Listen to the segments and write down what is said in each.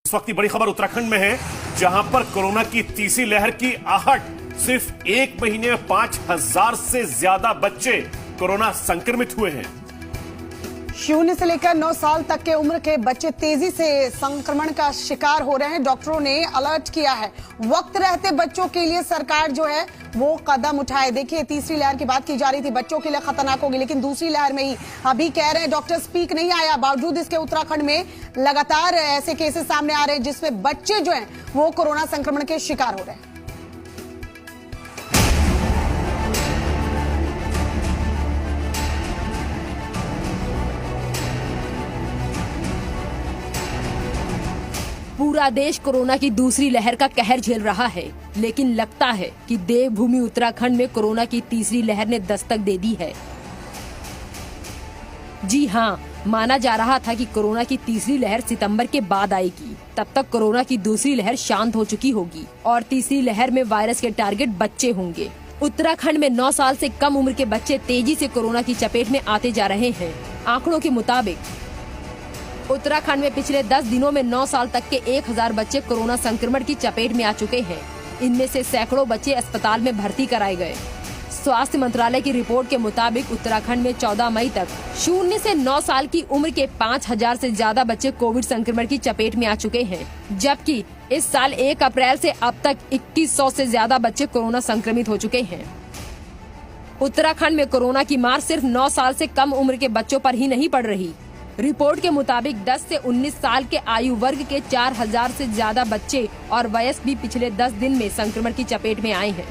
इस वक्त की बड़ी खबर उत्तराखंड में है, जहां पर कोरोना की तीसरी लहर की आहट, सिर्फ एक महीने में 5000 से ज्यादा बच्चे कोरोना संक्रमित हुए हैं। 0 से लेकर 9 साल तक के उम्र के बच्चे तेजी से संक्रमण का शिकार हो रहे हैं। डॉक्टरों ने अलर्ट किया है, वक्त रहते बच्चों के लिए सरकार जो है वो कदम उठाए। देखिए, तीसरी लहर की बात की जा रही थी, बच्चों के लिए खतरनाक होगी, लेकिन दूसरी लहर में ही अभी कह रहे हैं डॉक्टर स्पीक नहीं आया। बावजूद इसके उत्तराखंड में लगातार ऐसे केसेस सामने आ रहे हैं जिसमें बच्चे जो हैं वो कोरोना संक्रमण के शिकार हो रहे हैं। पूरा देश कोरोना की दूसरी लहर का कहर झेल रहा है, लेकिन लगता है कि देवभूमि उत्तराखंड में कोरोना की तीसरी लहर ने दस्तक दे दी है। जी हाँ, माना जा रहा था कि कोरोना की तीसरी लहर सितंबर के बाद आएगी। तब तक कोरोना की दूसरी लहर शांत हो चुकी होगी और तीसरी लहर में वायरस के टारगेट बच्चे होंगे। उत्तराखंड में 9 साल से कम उम्र के बच्चे तेजी से कोरोना की चपेट में आते जा रहे हैं। आंकड़ों के मुताबिक उत्तराखंड में पिछले 10 दिनों में 9 साल तक के 1000 बच्चे कोरोना संक्रमण की चपेट में आ चुके हैं। इनमें से सैकड़ों बच्चे अस्पताल में भर्ती कराए गए। स्वास्थ्य मंत्रालय की रिपोर्ट के मुताबिक उत्तराखंड में 14 मई तक 0 से 9 साल की उम्र के 5000 से ज्यादा बच्चे कोविड संक्रमण की चपेट में आ चुके हैं, जबकि इस साल 1 अप्रैल से अब तक 2100 से ज्यादा बच्चे कोरोना संक्रमित हो चुके हैं। उत्तराखंड में कोरोना की मार सिर्फ 9 साल से कम उम्र के बच्चों पर ही नहीं पड़ रही। रिपोर्ट के मुताबिक 10 से 19 साल के आयु वर्ग के 4000 से ज्यादा बच्चे और वयस्क भी पिछले 10 दिन में संक्रमण की चपेट में आए हैं।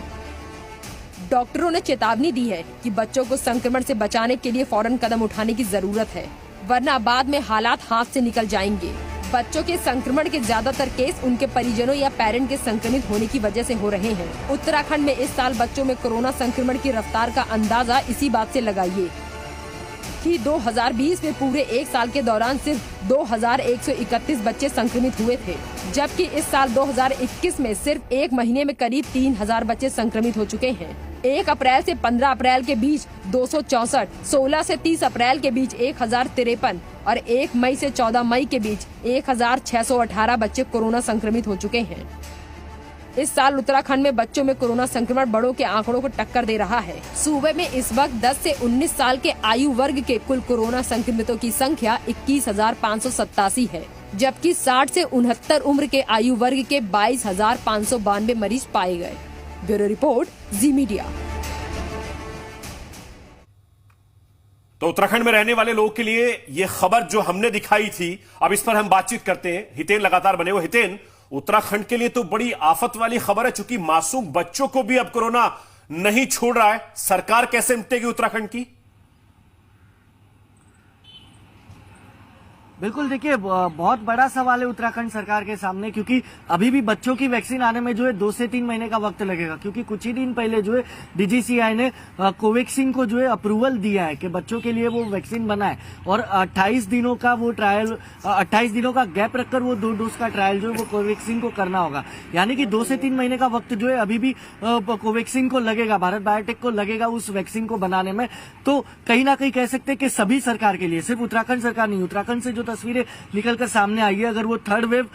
डॉक्टरों ने चेतावनी दी है कि बच्चों को संक्रमण से बचाने के लिए फौरन कदम उठाने की जरूरत है, वरना बाद में हालात हाथ से निकल जाएंगे। बच्चों के संक्रमण के ज्यादातर केस उनके परिजनों या पेरेंट के संक्रमित होने की वजह से हो रहे हैं। उत्तराखंड में इस साल बच्चों में कोरोना संक्रमण की रफ्तार का अंदाजा इसी बात से लगाइए कि 2020 में पूरे 1 साल के दौरान सिर्फ 2131 बच्चे संक्रमित हुए थे, जबकि इस साल 2021 में सिर्फ 1 महीने में करीब 3000 बच्चे संक्रमित हो चुके हैं। 1 अप्रैल से 15 अप्रैल के बीच 264, 16 से 30 अप्रैल के बीच 1053 और 1 मई से 14 मई के बीच 1618 बच्चे कोरोना संक्रमित हो चुके हैं। इस साल उत्तराखंड में बच्चों में कोरोना संक्रमण बड़ों के आंकड़ों को टक्कर दे रहा है। सूबे में इस वक्त 10 से 19 साल के आयु वर्ग के कुल कोरोना संक्रमितों की संख्या 21,587 है, जबकि 60 से 69 उम्र के आयु वर्ग के 22,592 मरीज पाए गए। ब्यूरो रिपोर्ट, जी मीडिया। तो उत्तराखंड में रहने वाले लोगों के लिए ये खबर जो हमने दिखाई थी, अब इस पर हम बातचीत करते हैं। हितेन लगातार बने हुए। हितेन, उत्तराखंड के लिए तो बड़ी आफत वाली खबर है, चूंकि मासूम बच्चों को भी अब कोरोना नहीं छोड़ रहा है। सरकार कैसे निपटेगी उत्तराखंड की? बिल्कुल, देखिए, बहुत बड़ा सवाल है उत्तराखंड सरकार के सामने, क्योंकि अभी भी बच्चों की वैक्सीन आने में जो है 2 से 3 महीने का वक्त लगेगा, क्योंकि कुछ ही दिन पहले जो है डीजीसीआई ने कोवैक्सीन को जो है अप्रूवल दिया है कि बच्चों के लिए वो वैक्सीन बना है, और 28 दिनों का वो ट्रायल, 28 दिनों का गैप रखकर वो 2 डोज का ट्रायल जो है वो कोवैक्सीन को करना होगा। यानी कि 2 से 3 महीने का वक्त जो है अभी भी कोवैक्सीन को लगेगा, भारत बायोटेक को लगेगा उस वैक्सीन को बनाने में। तो कहीं ना कहीं कह सकते हैं कि सभी सरकार के लिए, सिर्फ उत्तराखंड सरकार नहीं, उत्तराखंड से जो तस्वीरें निकलकर सामने आई है, अगर वो थर्ड वेव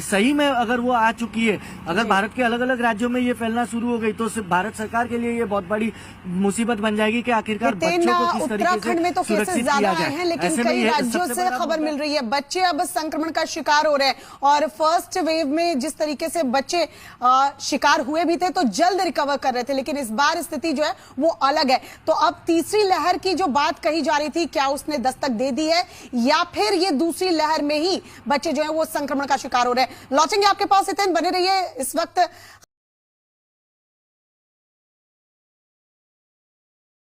सही में अगर वो आ चुकी है, अगर भारत के अलग अलग राज्यों में ये फैलना शुरू हो गई, तो सिर्फ भारत सरकार के लिए ये बहुत बड़ी मुसीबत बन जाएगी कि आखिरकार बच्चों को किस तरीके से उत्तराखंड में तो केसेस ज्यादा आए हैं, लेकिन कई राज्यों से खबर मिल रही है बच्चे अब संक्रमण का शिकार हो रहे हैं। और फर्स्ट वेव में जिस तरीके से बच्चे शिकार हुए भी थे तो जल्द रिकवर कर रहे थे, लेकिन इस बार स्थिति जो है वो अलग है। तो अब तीसरी लहर की जो बात कही जा रही थी, क्या उसने दस्तक दे दी है, या फिर ये दूसरी लहर में ही बच्चे जो है वो संक्रमण का शिकार हो रहे हैं? लौटेंगे आपके पास, हितेन, बने रहिए। इस वक्त